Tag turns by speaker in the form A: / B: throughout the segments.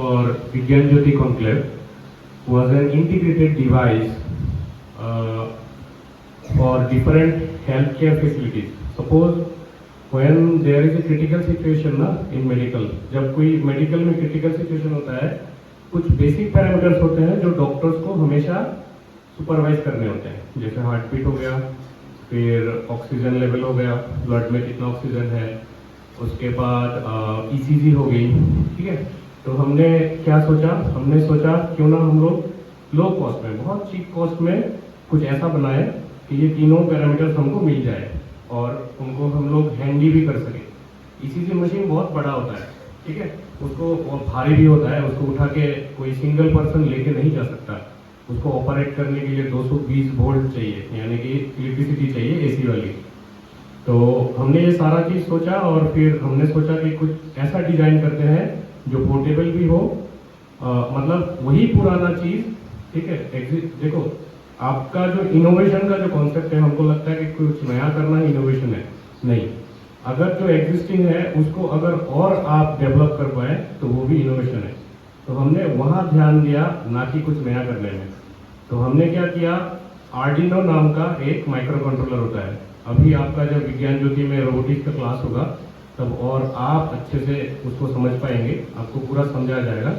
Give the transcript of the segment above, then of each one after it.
A: or Vigyan Jyoti Conclave was an integrated device for different healthcare facilities. Suppose when there is a critical situation ना in medical, जब कोई medical में critical situation होता है, कुछ basic parameters होते हैं जो डॉक्टर्स को हमेशा सुपरवाइज करने होते हैं, जैसे हार्ट बीट हो गया, फिर ऑक्सीजन लेवल हो गया, ब्लड में कितना ऑक्सीजन है, उसके बाद ईसीजी हो गई, ठीक है। तो हमने क्या सोचा, हमने सोचा क्यों ना हम लोग लो कॉस्ट में, बहुत चीप कॉस्ट में कुछ ऐसा बनाए कि ये तीनों पैरामीटर्स हमको मिल जाए और उनको हम लोग हैंडी भी कर सकें। ईसीजी मशीन बहुत बड़ा होता है, ठीक है, उसको और भारी भी होता है, उसको उठा के कोई सिंगल पर्सन लेके नहीं जा सकता। उसको ऑपरेट करने के लिए 220 वोल्ट चाहिए, यानी कि इलेक्ट्रिसिटी चाहिए एसी वाली। तो हमने ये सारा चीज़ सोचा और फिर हमने सोचा कि कुछ ऐसा डिजाइन करते हैं जो पोर्टेबल भी हो, मतलब वही पुराना चीज़, ठीक है। देखो, आपका जो इनोवेशन का जो कॉन्सेप्ट है, हमको लगता है कि कुछ नया करना ही इनोवेशन है, नहीं। अगर जो एग्जिस्टिंग है उसको अगर और आप डेवलप कर पाए तो वो भी इनोवेशन है। तो हमने वहाँ ध्यान दिया, ना कि कुछ नया करने में। तो हमने क्या किया, आर्डिनो नाम का एक माइक्रो कंट्रोलर होता है। अभी आपका जब विज्ञान ज्योति में रोबोटिक्स का क्लास होगा तब और आप अच्छे से उसको समझ पाएंगे, आपको पूरा समझा जाएगा।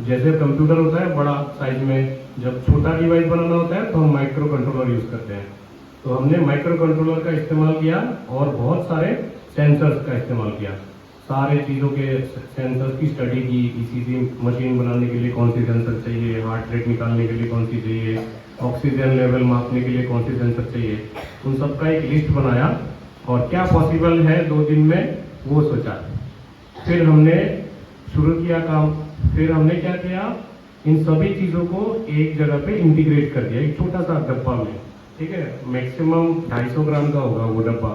A: जैसे कंप्यूटर होता है बड़ा साइज में, जब छोटा डिवाइस बनाना होता है तो हम माइक्रो कंट्रोलर यूज़ करते हैं। तो हमने माइक्रो कंट्रोलर का इस्तेमाल किया और बहुत सारे सेंसर्स का इस्तेमाल किया, सारे चीज़ों के सेंसर्स की स्टडी की। ईसीजी मशीन बनाने के लिए कौन सी सेंसर चाहिए, हार्ट रेट निकालने के लिए कौन सी चाहिए, ऑक्सीजन लेवल मापने के लिए कौन सी सेंसर चाहिए, उन सब का एक लिस्ट बनाया और क्या पॉसिबल है 2 दिन में वो सोचा। फिर हमने शुरू किया काम। फिर हमने क्या किया, इन सभी चीज़ों को एक जगह पे इंटीग्रेट कर दिया, एक छोटा सा डब्बा में, ठीक है। मैक्सिमम 250 ग्राम का होगा वो डब्बा।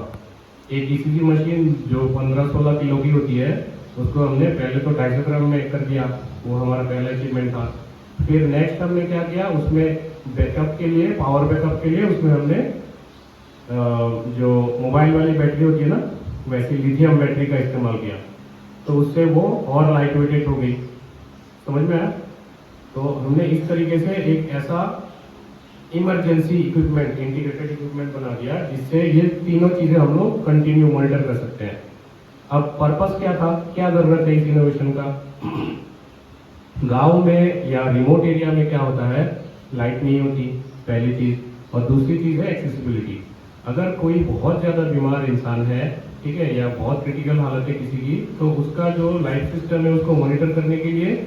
A: एक ईसीजी मशीन जो 15-16 किलो की होती है, उसको हमने पहले तो 250 ग्राम में कर दिया, वो हमारा पहला अचीवमेंट था। फिर नेक्स्ट हमने क्या किया, उसमें बैकअप के लिए, पावर बैकअप के लिए उसमें हमने जो मोबाइल वाली बैटरी होती है ना, वैसे लिथियम बैटरी का इस्तेमाल किया। तो उससे वो और लाइट वेटेड हो गई, समझ में आया। तो हमने इस तरीके से एक ऐसा इमरजेंसी इक्विपमेंट, इंटीग्रेटेड इक्विपमेंट बना दिया जिससे ये तीनों चीज़ें हम लोग कंटिन्यू मॉनिटर कर सकते हैं। अब पर्पस क्या था, क्या ज़रूरत है इस इनोवेशन का। गांव में या रिमोट एरिया में क्या होता है, लाइट नहीं होती, पहली चीज़, और दूसरी चीज़ है एक्सेसिबिलिटी। अगर कोई बहुत ज़्यादा बीमार इंसान है, ठीक है, या बहुत क्रिटिकल हालत है किसी की, तो उसका जो लाइफ सिस्टम है उसको मॉनिटर करने के लिए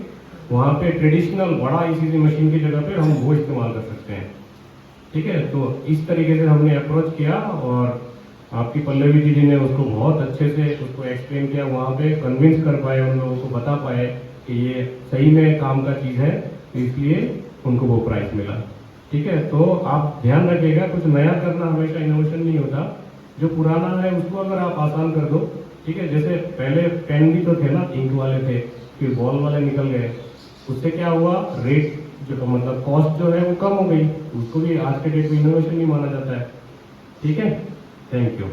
A: वहाँ पे ट्रेडिशनल बड़ा ईसीजी मशीन की जगह पे हम वो इस्तेमाल कर सकते हैं, ठीक है। तो इस तरीके से हमने अप्रोच किया और आपकी पल्लवी दीदी ने उसको बहुत अच्छे से उसको एक्सप्लेन किया, वहाँ पे कन्विंस कर पाए, उन लोगों को बता पाए कि ये सही में काम का चीज़ है, इसलिए उनको वो प्राइज मिला, ठीक है। तो आप ध्यान रखिएगा, कुछ नया करना हमेशा इनोवेशन नहीं होता। जो पुराना है उसको अगर आप आसान कर दो, ठीक है। जैसे पहले पेन भी तो थे ना, इंक वाले थे, फिर बॉल वाले निकल गए, उससे क्या हुआ, रेट जो मतलब कॉस्ट जो है वो कम हो गई, उसको भी आज के डेट में इनोवेशन ही माना जाता है, ठीक है। Thank you.